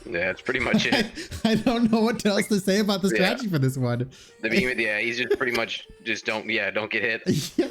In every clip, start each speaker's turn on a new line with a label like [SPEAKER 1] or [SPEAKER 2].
[SPEAKER 1] Yeah, it's pretty much it.
[SPEAKER 2] I don't know what else to say about the strategy for this one.
[SPEAKER 1] The behemoth, yeah, he's just pretty much just don't get hit.
[SPEAKER 2] Yeah.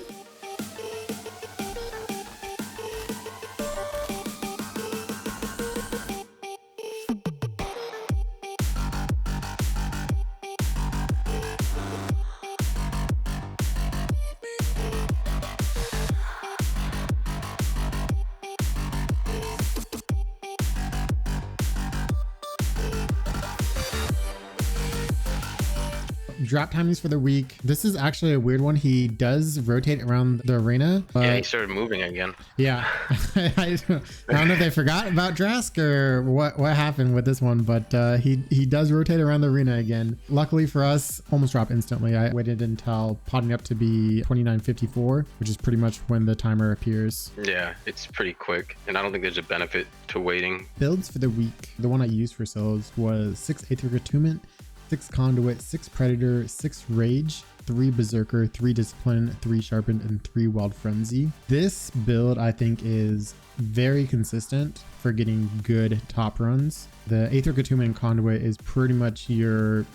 [SPEAKER 2] Drop timings for the week. This is actually a weird one. He does rotate around the arena. But
[SPEAKER 1] Yeah, he started moving again.
[SPEAKER 2] yeah, I don't know if they forgot about Drask or what happened with this one, but he does rotate around the arena again. Luckily for us, almost dropped instantly. I waited until potting up to be 29:54, which is pretty much when the timer appears.
[SPEAKER 1] Yeah, it's pretty quick, and I don't think there's a benefit to waiting.
[SPEAKER 2] Builds for the week. The one I used for solos was 6 Aether Attunement, 6 Conduit, 6 Predator, 6 Rage, 3 Berserker, 3 Discipline, 3 Sharpened, and 3 Wild Frenzy. This build I think is very consistent for getting good top runs. The Aether Attunement and Conduit is pretty much your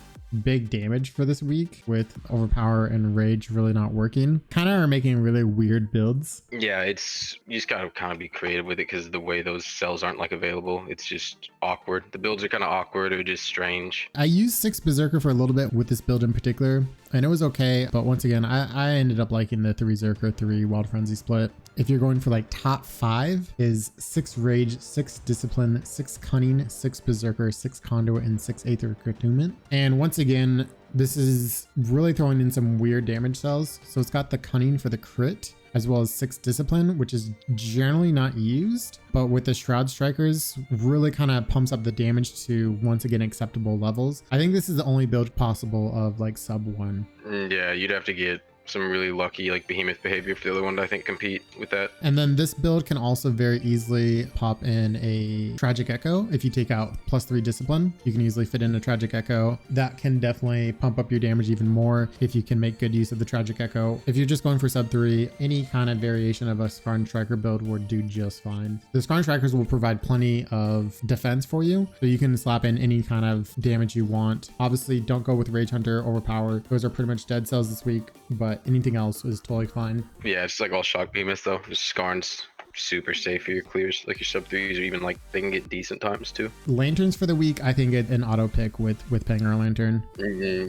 [SPEAKER 2] big damage for this week, with Overpower and Rage really not working. Kind of are making really weird builds.
[SPEAKER 1] Yeah, you just gotta kind of be creative with it, because the way those cells aren't like available, it's just awkward. The builds are kind of awkward or just strange.
[SPEAKER 2] I used 6 Berserker for a little bit with this build in particular, and it was okay, but once again, I ended up liking the 3 Berserker, 3 Wild Frenzy split. If you're going for like top 5, is 6 Rage, 6 Discipline, 6 Cunning, 6 Berserker, 6 Conduit, and 6 Aether Attunement. And once again, this is really throwing in some weird damage cells. So it's got the Cunning for the crit, as well as 6 Discipline, which is generally not used, but with the Shroud Strikers really kind of pumps up the damage to once again acceptable levels. I think this is the only build possible of like sub 1.
[SPEAKER 1] Yeah, you'd have to get some really lucky like behemoth behavior for the other one to I think compete with that.
[SPEAKER 2] And then this build can also very easily pop in a Tragic Echo. If you take out +3 Discipline, you can easily fit in a Tragic Echo. That can definitely pump up your damage even more if you can make good use of the Tragic Echo. If you're just going for sub 3, any kind of variation of a Scarring Striker build will do just fine. The Scarring Strikers will provide plenty of defense for you, so you can slap in any kind of damage you want. Obviously, don't go with Rage Hunter, Overpower. Those are pretty much dead cells this week, but anything else is totally fine.
[SPEAKER 1] Yeah, it's like all shock behemoths though. Just Scarn's super safe for your clears, like your sub 3s, or even like they can get decent times too.
[SPEAKER 2] Lanterns for the week, I think an auto pick with Pangar Lantern.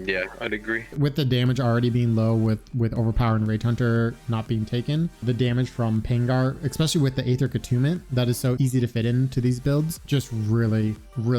[SPEAKER 1] Yeah, I'd agree.
[SPEAKER 2] With the damage already being low with Overpower and Rage Hunter not being taken, the damage from Pangar, especially with the Aether Attunement that is so easy to fit into these builds, just really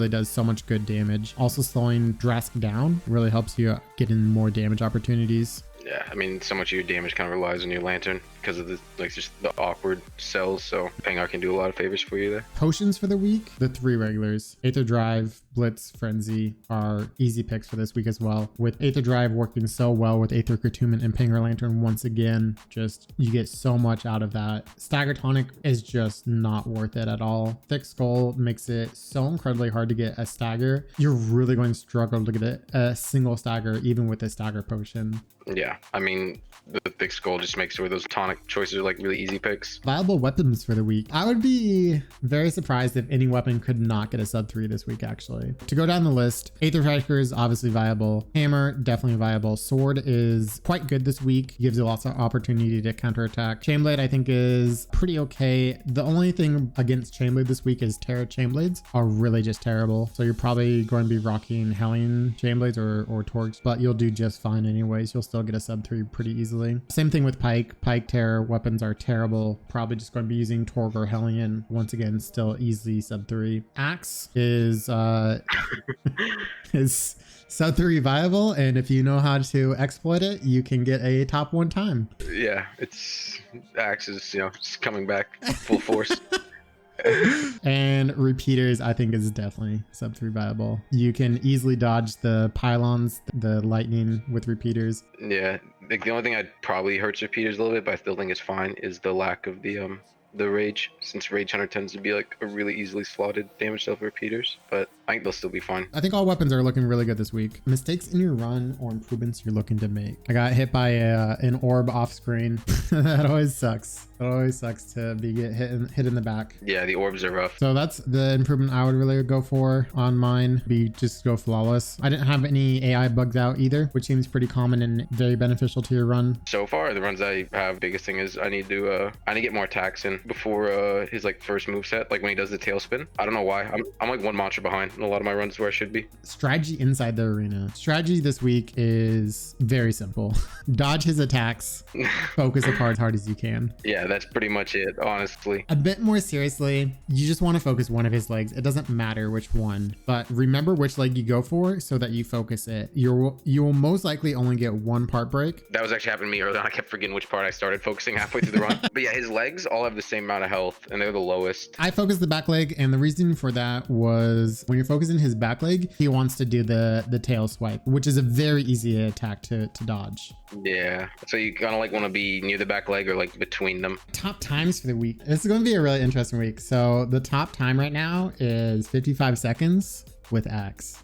[SPEAKER 2] does so much good damage. Also slowing Drask down really helps you get in more damage opportunities.
[SPEAKER 1] Yeah, I mean, so much of your damage kind of relies on your lantern because of the just the awkward cells. So Pangar can do a lot of favors for you there.
[SPEAKER 2] Potions for the week, the 3 regulars, Aether Drive, Blitz, Frenzy are easy picks for this week as well. With Aether Drive working so well with Aether Attunement and Pangar Lantern, once again, just you get so much out of that. Stagger Tonic is just not worth it at all. Thick Skull makes it so incredibly hard to get a stagger. You're really going to struggle to get a single stagger even with a stagger potion.
[SPEAKER 1] Yeah, I mean, the Thick Skull just makes sure those tonic choices are like really easy picks.
[SPEAKER 2] Viable weapons for the week. I would be very surprised if any weapon could not get a sub 3 this week, actually. To go down the list, Aether Striker is obviously viable. Hammer, definitely viable. Sword is quite good this week. Gives you lots of opportunity to counterattack. Chainblade, I think, is pretty okay. The only thing against Chainblade this week is Terra Chainblades are really just terrible. So you're probably going to be rocking Hellion Chainblades or Torques, but you'll do just fine anyways. You'll still get a sub 3 pretty easily. Same thing with Pike. Pike Terror weapons are terrible. Probably just going to be using Torg or Hellion. Once again, still easily sub 3. Axe is is sub 3 viable, and if you know how to exploit it, you can get a top 1 time.
[SPEAKER 1] Yeah, Axe is just coming back full force.
[SPEAKER 2] And repeaters, I think, is definitely sub 3 viable. You can easily dodge the pylons, the lightning with repeaters.
[SPEAKER 1] Yeah, like the only thing I'd probably hurts repeaters a little bit, but I still think it's fine, is the lack of the the Rage, since Rage Hunter tends to be like a really easily slotted damage self repeaters, but I think they'll still be fine.
[SPEAKER 2] I think all weapons are looking really good this week. Mistakes in your run or improvements you're looking to make. I got hit by an orb off screen. That always sucks. It always sucks to be hit in the back.
[SPEAKER 1] Yeah, the orbs are rough.
[SPEAKER 2] So that's the improvement I would really go for on mine. Be just go flawless. I didn't have any AI bugs out either, which seems pretty common and very beneficial to your run.
[SPEAKER 1] So far, the runs I have, biggest thing is I need to get more attacks in before his like first move set, like when he does the tailspin. I don't know why. I'm like one monster behind in a lot of my runs where I should be.
[SPEAKER 2] Strategy inside the arena. Strategy this week is very simple. Dodge his attacks. Focus as hard as you can.
[SPEAKER 1] Yeah, that's pretty much it, honestly.
[SPEAKER 2] A bit more seriously, you just want to focus one of his legs. It doesn't matter which one, but remember which leg you go for so that you focus it. You will most likely only get one part break.
[SPEAKER 1] That was actually happening to me earlier on. I kept forgetting which part I started focusing halfway through the run. But yeah, his legs all have the same amount of health and they're the lowest.
[SPEAKER 2] I focused the back leg, and the reason for that was when you're focusing his back leg, he wants to do the tail swipe, which is a very easy attack to dodge.
[SPEAKER 1] Yeah, so you kind of like want to be near the back leg or like between them.
[SPEAKER 2] Top times for the week. This is going to be a really interesting week. So the top time right now is 55 seconds with Axe.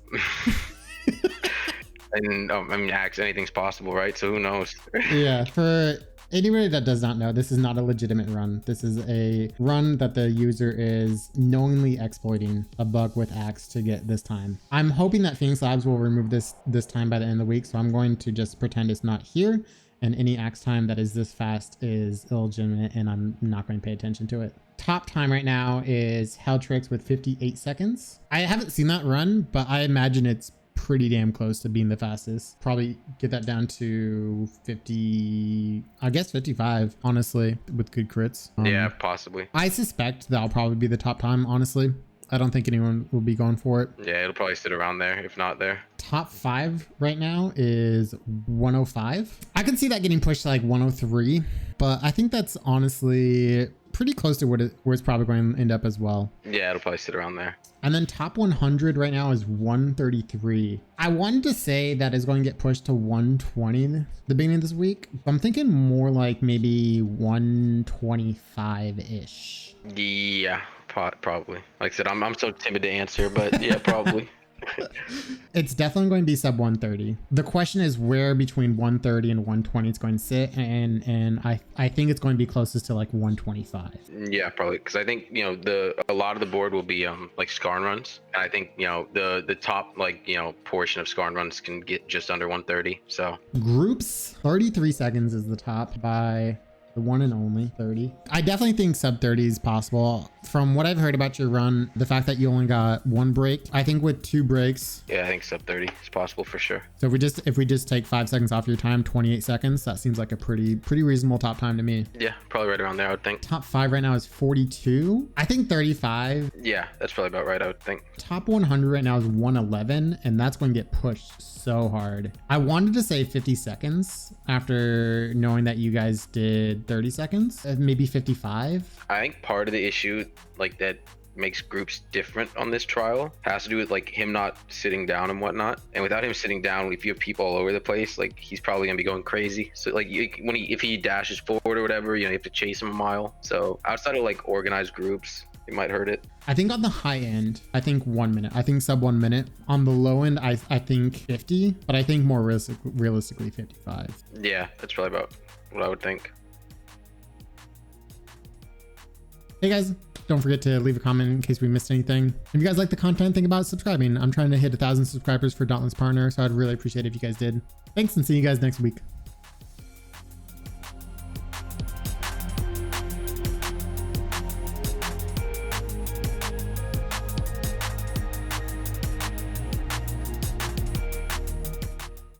[SPEAKER 1] And I mean, Axe, anything's possible, right? So who knows?
[SPEAKER 2] Yeah, for anybody that does not know, this is not a legitimate run. This is a run that the user is knowingly exploiting a bug with Axe to get this time. I'm hoping that Phoenix Labs will remove this time by the end of the week, so I'm going to just pretend it's not here, and any Axe time that is this fast is illegitimate, and I'm not going to pay attention to it. Top time right now is Helltrix with 58 seconds. I haven't seen that run, but I imagine it's pretty damn close to being the fastest. Probably get that down to 50, I guess 55, honestly, with good crits.
[SPEAKER 1] Yeah, possibly.
[SPEAKER 2] I suspect that'll probably be the top time, honestly. I don't think anyone will be going for it.
[SPEAKER 1] Yeah, it'll probably sit around there, if not there.
[SPEAKER 2] Top 5 right now is 105. I can see that getting pushed to like 103, but I think that's honestly pretty close to where it's probably going to end up as well.
[SPEAKER 1] Yeah, it'll probably sit around there.
[SPEAKER 2] And then top 100 right now is 133. I wanted to say that is going to get pushed to 120 the beginning of this week. I'm thinking more like maybe 125-ish.
[SPEAKER 1] Yeah, probably. Like I said, I'm so timid to answer, but yeah, probably.
[SPEAKER 2] It's definitely going to be sub 130. The question is where between 130 and 120 it's going to sit, and I think it's going to be closest to like 125.
[SPEAKER 1] Yeah, probably, because I think a lot of the board will be like Skarn runs, and I think the top portion of Skarn runs can get just under 130. So
[SPEAKER 2] groups 33 seconds is the top by the one and only 30. I definitely think sub 30 is possible. From what I've heard about your run, the fact that you only got one break, I think with 2 breaks.
[SPEAKER 1] Yeah, I think sub 30 is possible for sure.
[SPEAKER 2] So if we just take 5 seconds off your time, 28 seconds, that seems like a pretty reasonable top time to me.
[SPEAKER 1] Yeah, probably right around there, I would think.
[SPEAKER 2] Top 5 right now is 42. I think 35.
[SPEAKER 1] Yeah, that's probably about right, I would think.
[SPEAKER 2] Top 100 right now is 111, and that's going to get pushed so hard. I wanted to say 50 seconds after knowing that you guys did 30 seconds, maybe 55.
[SPEAKER 1] I think part of the issue like that makes groups different on this trial has to do with like him not sitting down and whatnot, and without him sitting down, if you have people all over the place, like he's probably gonna be going crazy. So like if he dashes forward or whatever, you have to chase him a mile. So outside of like organized groups, it might hurt it.
[SPEAKER 2] I think on the high end, I think 1 minute. I think sub 1 minute. On the low end, I think 50, but I think more realistically 55.
[SPEAKER 1] Yeah, that's probably about what I would think.
[SPEAKER 2] Hey guys, don't forget to leave a comment in case we missed anything. If you guys like the content, think about subscribing. I'm trying to hit 1,000 subscribers for Dauntless Partner, so I'd really appreciate it if you guys did. Thanks, and see you guys next week.